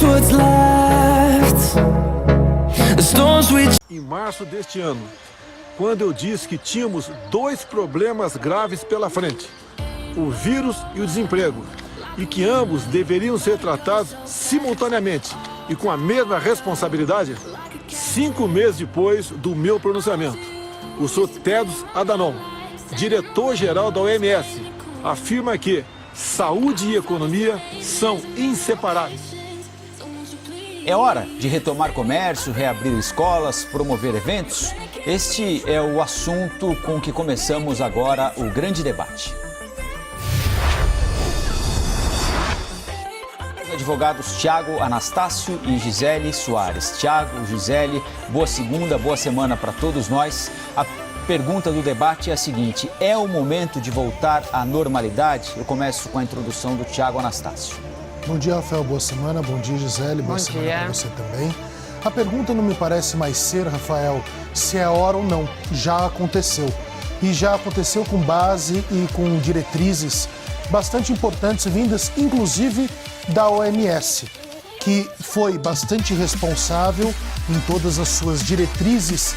what's left. The storms we... Em março deste ano, quando eu disse que tínhamos dois problemas graves pela frente, o vírus e o desemprego, e que ambos deveriam ser tratados simultaneamente e com a mesma responsabilidade, 5 meses depois do meu pronunciamento, o Sr. Tedros Adhanom, diretor-geral da OMS, afirma que saúde e economia são inseparáveis. É hora de retomar comércio, reabrir escolas, promover eventos? Este é o assunto com que começamos agora o grande debate. Os advogados Tiago Anastácio e Gisele Soares. Tiago, Gisele, boa segunda, boa semana para todos nós. A pergunta do debate é a seguinte: é o momento de voltar à normalidade? Eu começo com a introdução do Tiago Anastácio. Bom dia, Rafael, boa semana. Bom dia, Gisele, boa semana para você também. A pergunta não me parece mais ser, Rafael, se é hora ou não. Já aconteceu. E já aconteceu com base e com diretrizes bastante importantes, vindas inclusive da OMS, que foi bastante responsável em todas as suas diretrizes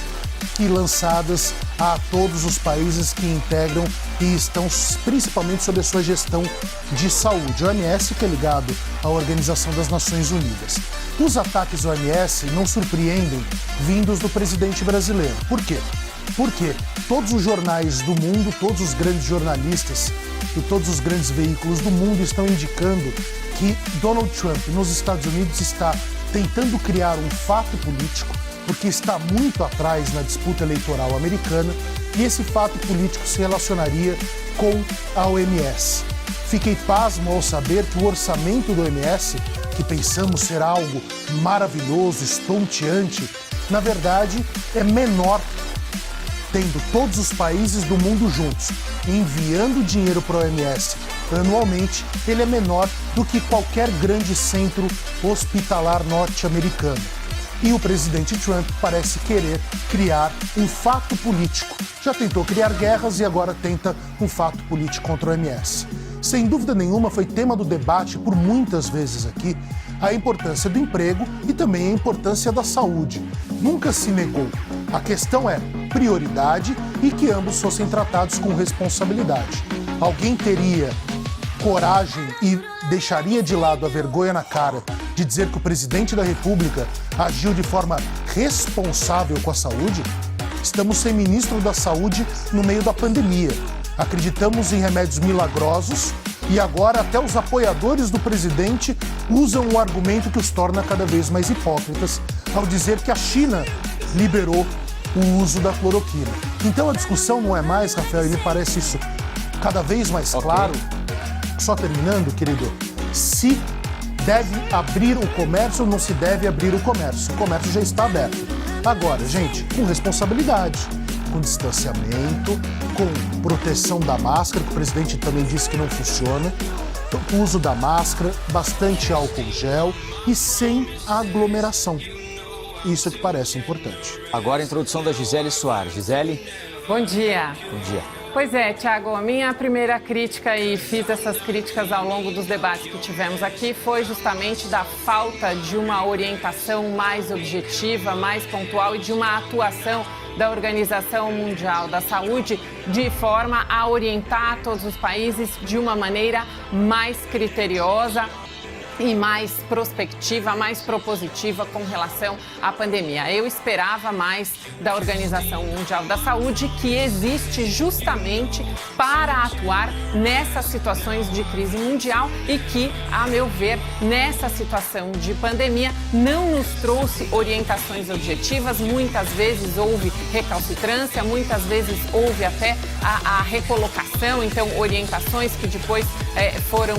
e lançadas a todos os países que integram e estão principalmente sob a sua gestão de saúde. A OMS, que é ligado à Organização das Nações Unidas. Os ataques à OMS não surpreendem vindos do presidente brasileiro. Por quê? Porque todos os jornais do mundo, todos os grandes jornalistas e todos os grandes veículos do mundo estão indicando que Donald Trump, nos Estados Unidos, está tentando criar um fato político, porque está muito atrás na disputa eleitoral americana, e esse fato político se relacionaria com a OMS. Fiquei pasmo ao saber que o orçamento da OMS, que pensamos ser algo maravilhoso, estonteante, na verdade é menor, tendo todos os países do mundo juntos, enviando dinheiro para a OMS anualmente, ele é menor do que qualquer grande centro hospitalar norte-americano. E o presidente Trump parece querer criar um fato político. Já tentou criar guerras e agora tenta um fato político contra a OMS. Sem dúvida nenhuma, foi tema do debate por muitas vezes aqui a importância do emprego e também a importância da saúde. Nunca se negou. A questão é prioridade e que ambos fossem tratados com responsabilidade. Alguém teria coragem e deixaria de lado a vergonha na cara de dizer que o presidente da República agiu de forma responsável com a saúde? Estamos sem ministro da Saúde no meio da pandemia. Acreditamos em remédios milagrosos e agora até os apoiadores do presidente usam um argumento que os torna cada vez mais hipócritas ao dizer que a China liberou o uso da cloroquina. Então a discussão não é mais, Rafael, e me parece isso cada vez mais claro. Só terminando, querido, se deve abrir o comércio ou não se deve abrir o comércio. O comércio já está aberto. Agora, gente, com responsabilidade, com distanciamento, com proteção da máscara, que o presidente também disse que não funciona, o uso da máscara, bastante álcool gel e sem aglomeração. Isso é que parece importante. Agora a introdução da Gisele Soares. Gisele? Bom dia. Bom dia. Pois é, Tiago, a minha primeira crítica, e fiz essas críticas ao longo dos debates que tivemos aqui, foi justamente da falta de uma orientação mais objetiva, mais pontual e de uma atuação da Organização Mundial da Saúde de forma a orientar todos os países de uma maneira mais criteriosa e mais prospectiva, mais propositiva com relação à pandemia. Eu esperava mais da Organização Mundial da Saúde, que existe justamente para atuar nessas situações de crise mundial e que, a meu ver, nessa situação de pandemia, não nos trouxe orientações objetivas. Muitas vezes houve recalcitrância, muitas vezes houve até a recolocação, então orientações que depois foram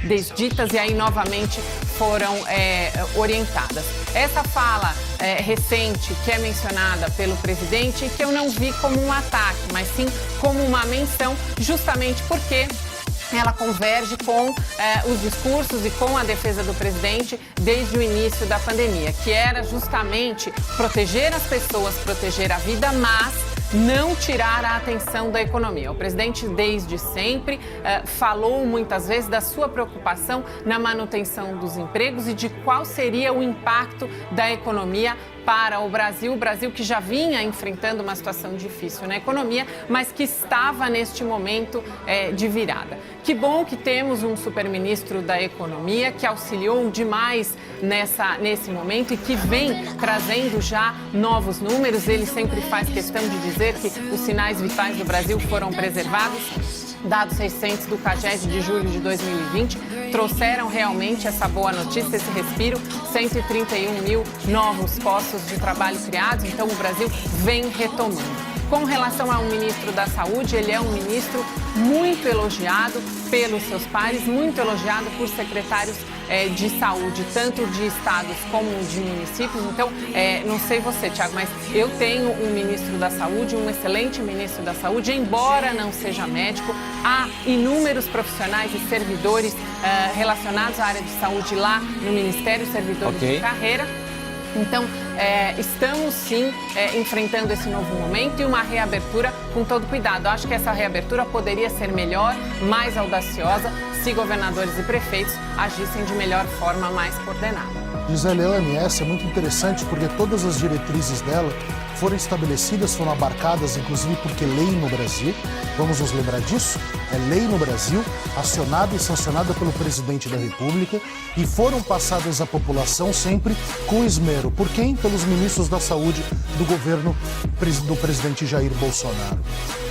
desditas e aí novamente foram orientadas. Essa fala recente que é mencionada pelo presidente, que eu não vi como um ataque, mas sim como uma menção, justamente porque ela converge com os discursos e com a defesa do presidente desde o início da pandemia, que era justamente proteger as pessoas, proteger a vida, mas não tirar a atenção da economia. O presidente, desde sempre, falou muitas vezes da sua preocupação na manutenção dos empregos e de qual seria o impacto da economia para o Brasil que já vinha enfrentando uma situação difícil na economia, mas que estava neste momento de virada. Que bom que temos um superministro da Economia que auxiliou demais nesse momento e que vem trazendo já novos números. Ele sempre faz questão de dizer que os sinais vitais do Brasil foram preservados. Dados recentes do CAGED de julho de 2020 trouxeram realmente essa boa notícia, esse respiro, 131 mil novos postos de trabalho criados, então o Brasil vem retomando. Com relação ao ministro da Saúde, ele é um ministro muito elogiado pelos seus pares, muito elogiado por secretários de saúde, tanto de estados como de municípios. Então, não sei você, Thiago, mas eu tenho um ministro da Saúde, um excelente ministro da Saúde, embora não seja médico, há inúmeros profissionais e servidores relacionados à área de saúde lá no Ministério, servidores de carreira. Então, estamos sim enfrentando esse novo momento e uma reabertura com todo cuidado. Acho que essa reabertura poderia ser melhor, mais audaciosa, se governadores e prefeitos agissem de melhor forma, mais coordenada. Gisele, a OMS é muito interessante porque todas as diretrizes dela foram estabelecidas, foram abarcadas, inclusive porque lei no Brasil, vamos nos lembrar disso, é lei no Brasil, acionada e sancionada pelo presidente da República e foram passadas à população sempre com esmero. Por quem? Pelos ministros da Saúde do governo do presidente Jair Bolsonaro.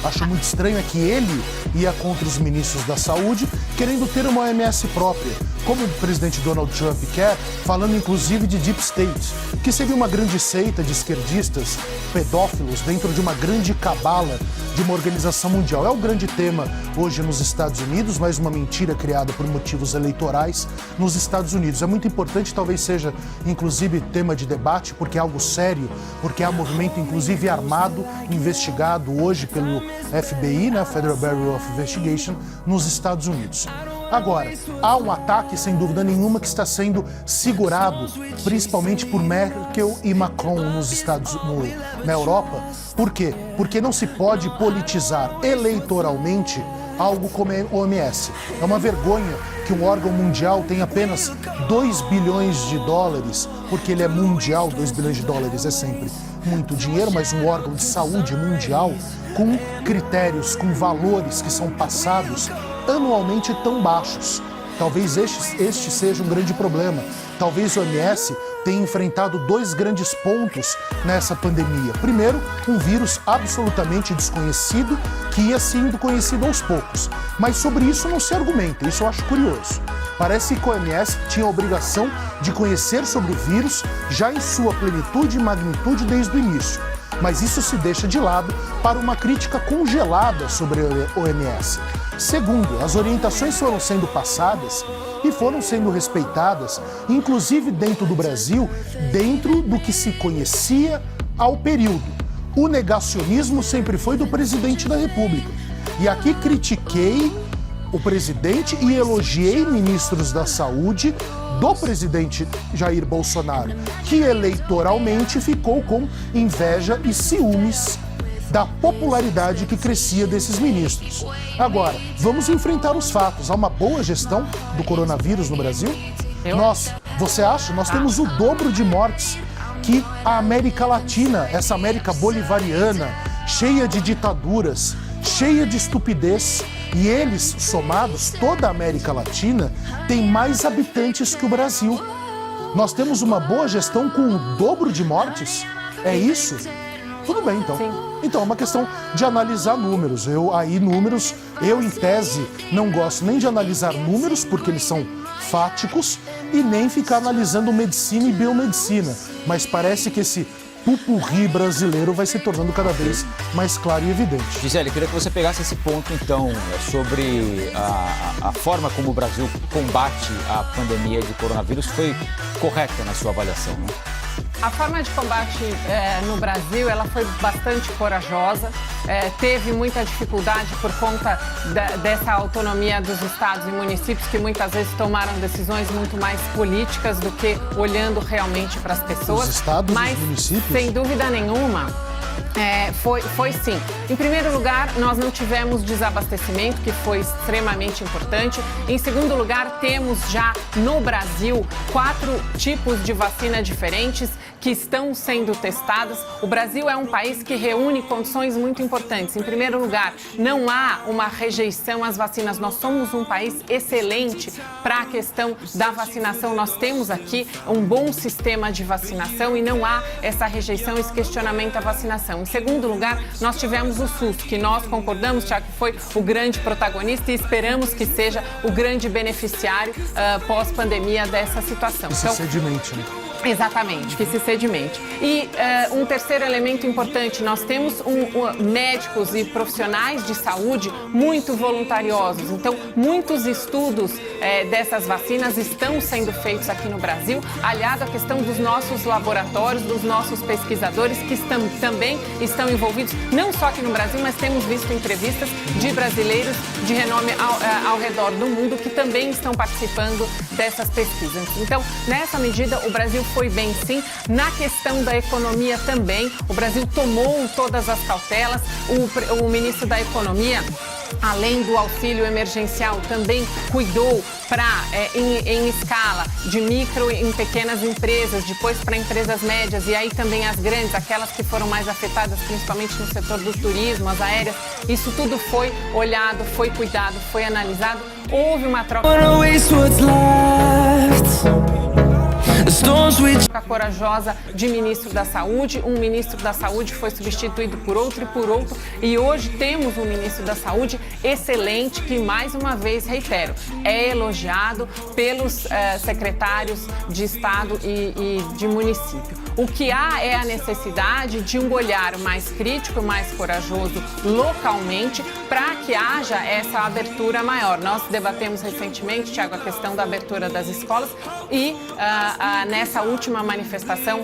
Acho muito estranho é que ele ia contra os ministros da Saúde, querendo ter uma OMS própria, como o presidente Donald Trump quer, falando inclusive de Deep State, que seria uma grande seita de esquerdistas, pedófilos, dentro de uma grande cabala de uma organização mundial. É o grande tema hoje nos Estados Unidos, mais uma mentira criada por motivos eleitorais nos Estados Unidos. É muito importante, talvez seja inclusive tema de debate, porque é algo sério, porque há movimento inclusive armado, investigado hoje pelo FBI, né, Federal Bureau of Investigation, nos Estados Unidos. Agora, há um ataque, sem dúvida nenhuma, que está sendo segurado, principalmente por Merkel e Macron na Europa. Por quê? Porque não se pode politizar eleitoralmente algo como a OMS. É uma vergonha que um órgão mundial tenha apenas 2 bilhões de dólares, porque ele é mundial, 2 bilhões de dólares é sempre muito dinheiro, mas um órgão de saúde mundial com critérios, com valores que são passados anualmente tão baixos. Talvez este seja um grande problema. Talvez o OMS tenha enfrentado 2 grandes pontos nessa pandemia. Primeiro, um vírus absolutamente desconhecido que ia sendo conhecido aos poucos. Mas sobre isso não se argumenta, isso eu acho curioso. Parece que a OMS tinha a obrigação de conhecer sobre o vírus já em sua plenitude e magnitude desde o início. Mas isso se deixa de lado para uma crítica congelada sobre a OMS. Segundo, as orientações foram sendo passadas e foram sendo respeitadas, inclusive dentro do Brasil, dentro do que se conhecia ao período. O negacionismo sempre foi do presidente da República. E aqui critiquei o presidente e elogiei ministros da saúde do presidente Jair Bolsonaro, que eleitoralmente ficou com inveja e ciúmes da popularidade que crescia desses ministros. Agora, vamos enfrentar os fatos. Há uma boa gestão do coronavírus no Brasil? Você acha? Nós temos o dobro de mortes que a América Latina, essa América bolivariana, cheia de ditaduras, cheia de estupidez. E eles, somados, toda a América Latina, tem mais habitantes que o Brasil. Nós temos uma boa gestão com o dobro de mortes? É isso? Tudo bem, então. Sim. Então, é uma questão de analisar números. Eu, em tese, não gosto nem de analisar números, porque eles são fáticos, e nem ficar analisando medicina e biomedicina. Mas parece que esse pupurri brasileiro vai se tornando cada vez mais claro e evidente. Gisele, eu queria que você pegasse esse ponto, então, sobre a forma como o Brasil combate a pandemia de coronavírus. Foi correta na sua avaliação, né? A forma de combate no Brasil, ela foi bastante corajosa, teve muita dificuldade por conta dessa autonomia dos estados e municípios, que muitas vezes tomaram decisões muito mais políticas do que olhando realmente para as pessoas. Os estados mas, e os municípios? sem dúvida nenhuma, Foi sim. Em primeiro lugar, nós não tivemos desabastecimento, que foi extremamente importante. Em segundo lugar, temos já no Brasil 4 tipos de vacina diferentes que estão sendo testadas. O Brasil é um país que reúne condições muito importantes. Em primeiro lugar, não há uma rejeição às vacinas. Nós somos um país excelente para a questão da vacinação. Nós temos aqui um bom sistema de vacinação e não há essa rejeição, esse questionamento à vacinação. Em segundo lugar, nós tivemos o SUS, que nós concordamos, Tiago, que foi o grande protagonista e esperamos que seja o grande beneficiário pós-pandemia dessa situação. Que se sedimente, né? Exatamente, que se sedimente. E um terceiro elemento importante, nós temos médicos e profissionais de saúde muito voluntariosos. Então, muitos estudos dessas vacinas estão sendo feitos aqui no Brasil, aliado à questão dos nossos laboratórios, dos nossos pesquisadores que também estão envolvidos, não só aqui no Brasil, mas temos visto entrevistas de brasileiros de renome ao redor do mundo que também estão participando dessas pesquisas. Então, nessa medida, o Brasil foi bem sim. Na questão da economia também, o Brasil tomou todas as cautelas. O ministro da Economia, além do auxílio emergencial, também cuidou em escala de micro e pequenas empresas, depois para empresas médias e aí também as grandes, aquelas que foram mais afetadas, principalmente no setor do turismo, as aéreas. Isso tudo foi olhado, foi cuidado, foi analisado. Houve uma troca corajosa de ministro da Saúde. Um ministro da Saúde foi substituído por outro e hoje temos um ministro da Saúde excelente que, mais uma vez, reitero, é elogiado pelos secretários de Estado e de município. O que há é a necessidade de um olhar mais crítico, mais corajoso localmente para que haja essa abertura maior. Nós debatemos recentemente, Tiago, a questão da abertura das escolas e nessa última manifestação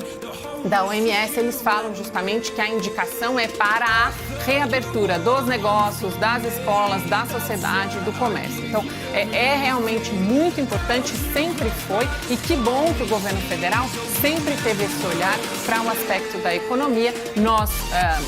da OMS, eles falam justamente que a indicação é para a reabertura dos negócios, das escolas, da sociedade, do comércio. Então, é realmente muito importante, sempre foi, e que bom que o governo federal sempre teve esse olhar para um aspecto da economia. Nós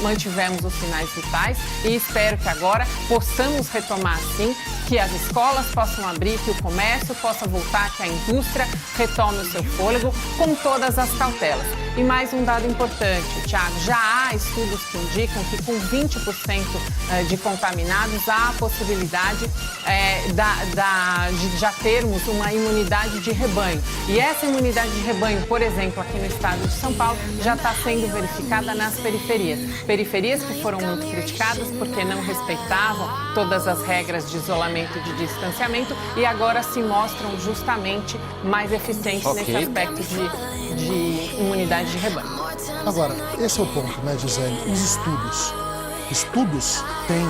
mantivemos os sinais vitais e espero que agora possamos retomar, sim, que as escolas possam abrir, que o comércio possa voltar, que a indústria retome o seu fôlego com todas as cautelas. E mais um dado importante, Tiago, já há estudos que indicam que com 20% de contaminados há a possibilidade de já termos uma imunidade de rebanho. E essa imunidade de rebanho, por exemplo, aqui no estado de São Paulo, já está sendo verificada nas periferias. Periferias que foram muito criticadas porque não respeitavam todas as regras de isolamento e de distanciamento e agora se mostram justamente mais eficientes nesse aspecto de imunidade de rebanho. Agora, esse é o ponto, né, Gisele? Os estudos têm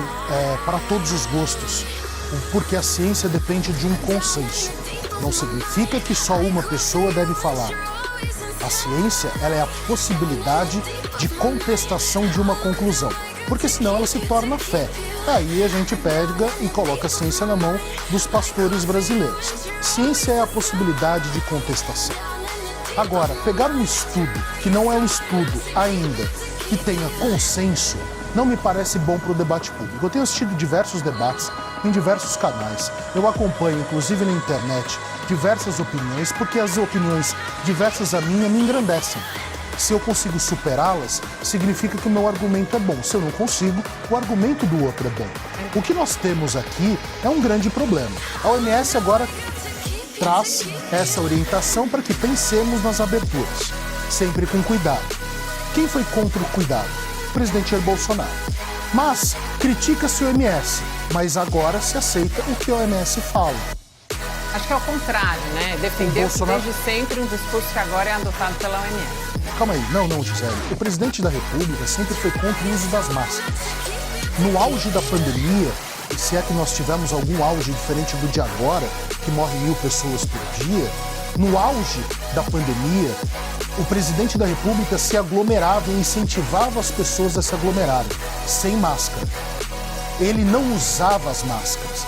para todos os gostos, porque a ciência depende de um consenso. Não significa que só uma pessoa deve falar. A ciência, ela é a possibilidade de contestação de uma conclusão, porque senão ela se torna fé. Aí a gente pega e coloca a ciência na mão dos pastores brasileiros. Ciência é a possibilidade de contestação. Agora, pegar um estudo que não é um estudo ainda, que tenha consenso, não me parece bom para o debate público. Eu tenho assistido diversos debates em diversos canais. Eu acompanho, inclusive na internet, diversas opiniões, porque as opiniões diversas à minha me engrandecem. Se eu consigo superá-las, significa que o meu argumento é bom. Se eu não consigo, o argumento do outro é bom. O que nós temos aqui é um grande problema. A OMS agora traz essa orientação para que pensemos nas aberturas, sempre com cuidado. Quem foi contra o cuidado? O presidente Jair Bolsonaro. Mas critica-se o OMS, mas agora se aceita o que a OMS fala. Acho que é o contrário, né? Defendeu Bolsonaro... desde sempre um discurso que agora é adotado pela OMS. Calma aí, não, Gisele. O presidente da República sempre foi contra o uso das máscaras. No auge da pandemia, se é que nós tivemos algum auge diferente do de agora, que morrem 1.000 pessoas por dia, no auge da pandemia, o presidente da República se aglomerava e incentivava as pessoas a se aglomerarem, sem máscara. Ele não usava as máscaras.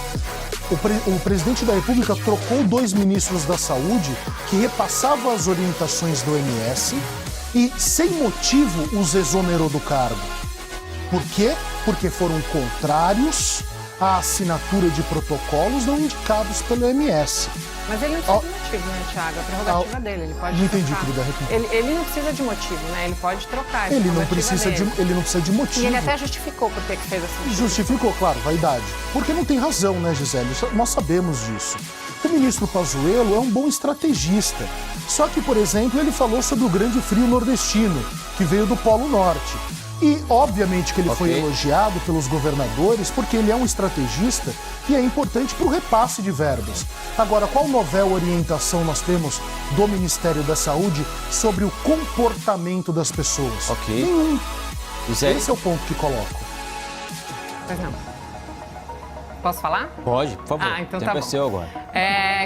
O presidente da República trocou 2 ministros da Saúde que repassavam as orientações do OMS e, sem motivo, os exonerou do cargo. Por quê? Porque foram contrários à assinatura de protocolos não indicados pelo OMS. Mas ele não precisa de motivo, né, Thiago? A prerrogativa dele, ele pode Não entendi, trocar. querida. Ele não precisa de motivo, né? Ele pode trocar. Ele não precisa de motivo. E ele até justificou por que fez assim. Justificou, claro, vaidade. Porque não tem razão, né, Gisele? Nós sabemos disso. O ministro Pazuello é um bom estrategista. Só que, por exemplo, ele falou sobre o grande frio nordestino, que veio do Polo Norte. E, obviamente, que ele foi elogiado pelos governadores, porque ele é um estrategista e é importante para o repasse de verbas. Agora, qual novel orientação nós temos do Ministério da Saúde sobre o comportamento das pessoas? Nenhum. Esse é o ponto que coloco. Pois não. Posso falar? Pode, por favor. Então Tempo tá bom. é seu agora.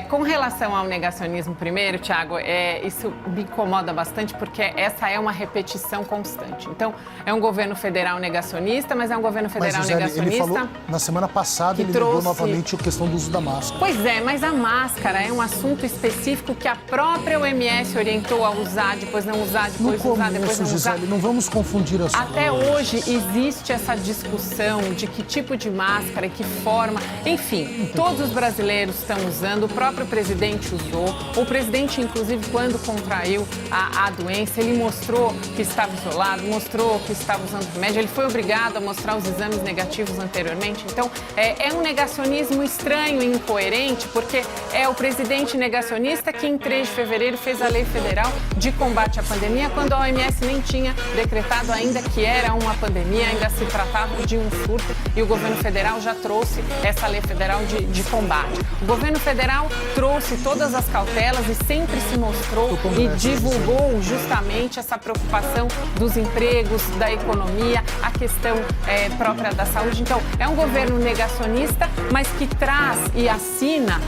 Com relação ao negacionismo primeiro, Thiago, isso me incomoda bastante porque essa é uma repetição constante. Então, é um governo federal negacionista, mas é um governo federal Gisele, negacionista... ele falou, na semana passada, ele trouxe... negou novamente a questão do uso da máscara. Pois é, mas a máscara é um assunto específico que a própria OMS orientou a usar, depois não usar, depois usar, depois não usar. Gisele, não vamos confundir as Até hoje existe essa discussão de que tipo de máscara e que forma. Enfim, todos os brasileiros estão usando, o próprio presidente usou. O presidente, inclusive, quando contraiu a doença, ele mostrou que estava isolado, mostrou que estava usando remédio. Ele foi obrigado a mostrar os exames negativos anteriormente. Então, é um negacionismo estranho e incoerente, porque é o presidente negacionista que, em 3 de fevereiro, fez a lei federal de combate à pandemia, quando a OMS nem tinha decretado ainda que era uma pandemia, ainda se tratava de um surto, e o governo federal já trouxe essa lei federal de combate. O governo federal trouxe todas as cautelas e sempre se mostrou e divulgou justamente essa preocupação dos empregos, da economia, a questão própria da saúde. Então, é um governo negacionista, mas que traz e assina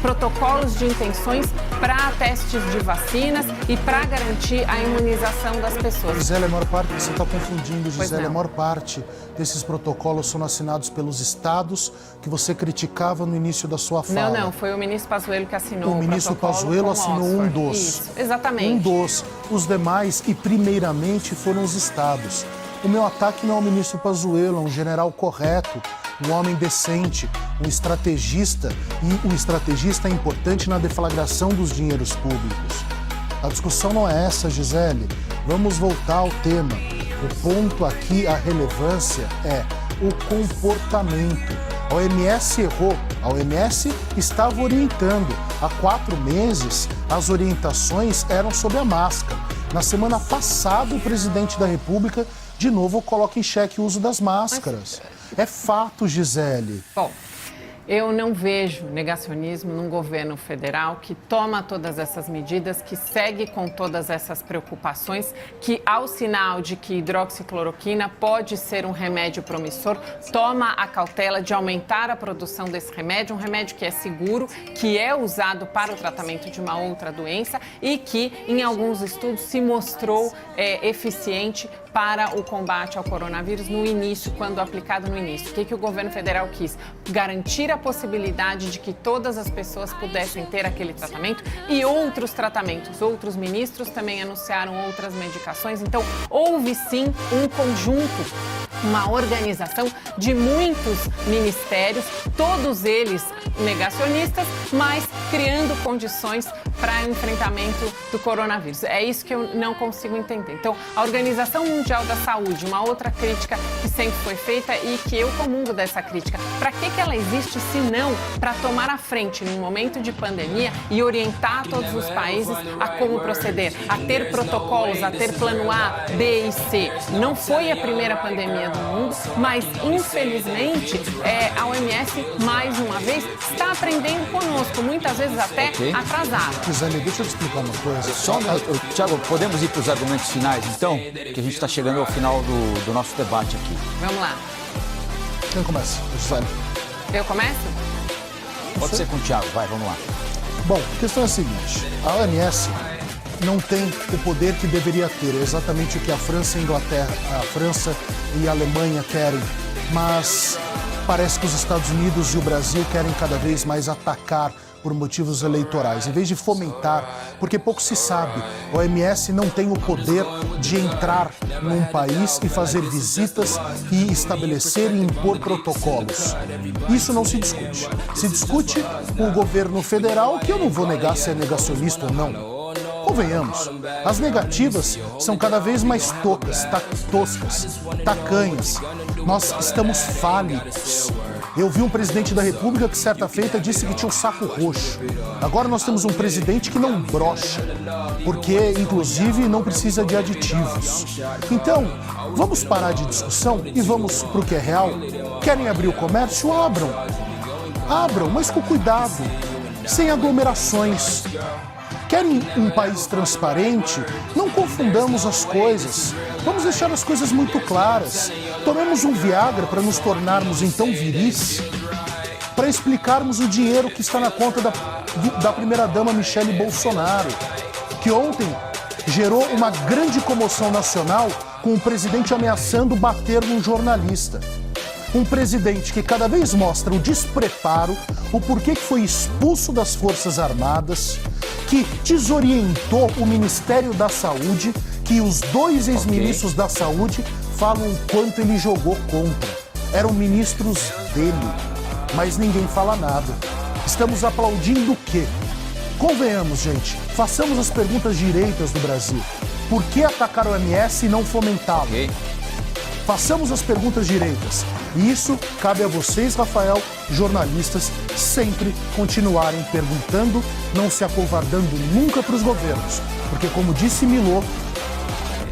protocolos de intenções para testes de vacinas e para garantir a imunização das pessoas. Gisele, a maior parte, você está confundindo, Gisele, a maior parte desses protocolos são assinados pelos estados que você criticava no início da sua fala. Não, foi o ministro Pazuello que assinou o ministro Pazuello assinou um dos. Isso, exatamente. Um dos. Os demais, e primeiramente, foram os estados. O meu ataque não é ao ministro Pazuello, é um general correto, um homem decente, um estrategista, e um estrategista é importante na deflagração dos dinheiros públicos. A discussão não é essa, Gisele. Vamos voltar ao tema. O ponto aqui, a relevância é o comportamento. A OMS errou. A OMS estava orientando. Há 4 meses, as orientações eram sobre a máscara. Na semana passada, o presidente da República, de novo, coloca em xeque o uso das máscaras. É fato, Gisele. Bom, eu não vejo negacionismo num governo federal que toma todas essas medidas, que segue com todas essas preocupações, que ao sinal de que hidroxicloroquina pode ser um remédio promissor, toma a cautela de aumentar a produção desse remédio, um remédio que é seguro, que é usado para o tratamento de uma outra doença e que, em alguns estudos, se mostrou eficiente para o combate ao coronavírus no início, quando aplicado no início. O que o governo federal quis? Garantir a possibilidade de que todas as pessoas pudessem ter aquele tratamento e outros tratamentos. Outros ministros também anunciaram outras medicações. Então, houve sim um conjunto, uma organização de muitos ministérios, todos eles negacionistas, mas criando condições para o enfrentamento do coronavírus. É isso que eu não consigo entender. Então, a Organização Mundial da Saúde, uma outra crítica que sempre foi feita e que eu comungo dessa crítica. Para que ela existe, se não para tomar a frente num momento de pandemia e orientar todos os países a como proceder, a ter protocolos, a ter plano A, B e C. Não foi a primeira pandemia do mundo, mas infelizmente a OMS, mais uma vez, está aprendendo conosco, muitas vezes até atrasada. Gisele, deixa eu te explicar uma coisa. Tiago, podemos ir para os argumentos finais, então? Que a gente está chegando ao final do nosso debate aqui. Vamos lá. Quem começa? Gisele. Eu começo? Pode ser com o Tiago, vai, vamos lá. Bom, a questão é a seguinte, a OMS não tem o poder que deveria ter, é exatamente o que a França e a Inglaterra, a França e a Alemanha querem, mas parece que os Estados Unidos e o Brasil querem cada vez mais atacar por motivos eleitorais, em vez de fomentar, porque pouco se sabe, a OMS não tem o poder de entrar num país e fazer visitas e estabelecer e impor protocolos. Isso não se discute. Se discute o governo federal, que eu não vou negar se é negacionista ou não. Convenhamos, as negativas são cada vez mais toscas, tacanhas. Nós estamos fálicos. Eu vi um presidente da República que certa feita disse que tinha um saco roxo. Agora nós temos um presidente que não brocha, porque inclusive não precisa de aditivos. Então, vamos parar de discussão e vamos para o que é real. Querem abrir o comércio? Abram. Abram, mas com cuidado, sem aglomerações. Querem um país transparente? Não confundamos as coisas. Vamos deixar as coisas muito claras. Tomemos um Viagra para nos tornarmos então viris, para explicarmos o dinheiro que está na conta da primeira-dama Michele Bolsonaro, que ontem gerou uma grande comoção nacional com o presidente ameaçando bater num jornalista. Um presidente que cada vez mostra o despreparo, o porquê que foi expulso das Forças Armadas, que desorientou o Ministério da Saúde, que os dois ex-ministros da Saúde falam o quanto ele jogou contra. Eram ministros dele, mas ninguém fala nada. Estamos aplaudindo o quê? Convenhamos, gente, façamos as perguntas direitas do Brasil. Por que atacar o OMS e não fomentá-lo? Façamos as perguntas direitas. E isso cabe a vocês, Rafael, jornalistas, sempre continuarem perguntando, não se acovardando nunca para os governos. Porque, como disse Milô,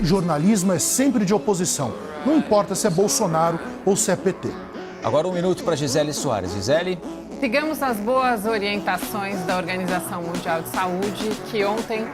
jornalismo é sempre de oposição. Não importa se é Bolsonaro ou se é PT. Agora 1 minuto para Gisele Soares. Gisele? Sigamos as boas orientações da Organização Mundial de Saúde, que ontem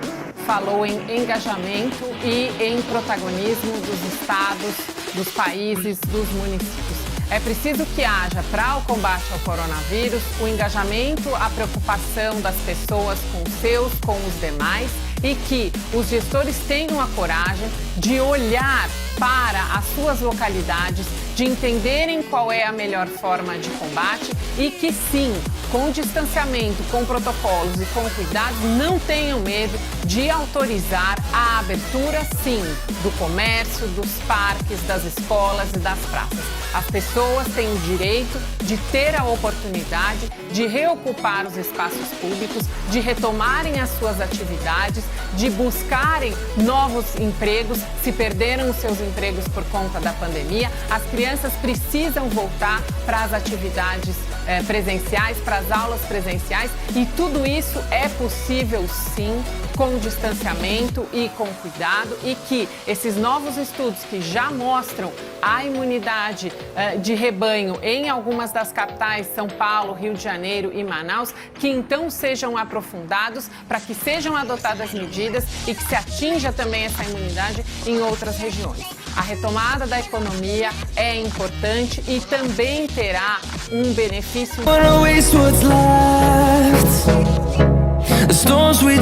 falou em engajamento e em protagonismo dos estados, dos países, dos municípios. É preciso que haja, para o combate ao coronavírus, o engajamento, a preocupação das pessoas com os seus, com os demais, e que os gestores tenham a coragem de olhar para as suas localidades, de entenderem qual é a melhor forma de combate e que sim, com distanciamento, com protocolos e com cuidados, não tenham medo de autorizar a abertura, sim, do comércio, dos parques, das escolas e das praças. As pessoas têm o direito de ter a oportunidade de reocupar os espaços públicos, de retomarem as suas atividades, de buscarem novos empregos, se perderam os seus empregos por conta da pandemia. As crianças precisam voltar para as atividades presenciais, para as aulas presenciais, e tudo isso é possível sim, com distanciamento e com cuidado, e que esses novos estudos que já mostram a imunidade de rebanho em algumas das capitais, São Paulo, Rio de Janeiro e Manaus, que então sejam aprofundados para que sejam adotadas medidas e que se atinja também essa imunidade em outras regiões. A retomada da economia é importante e também terá um benefício. Wanna waste what's left. The storms we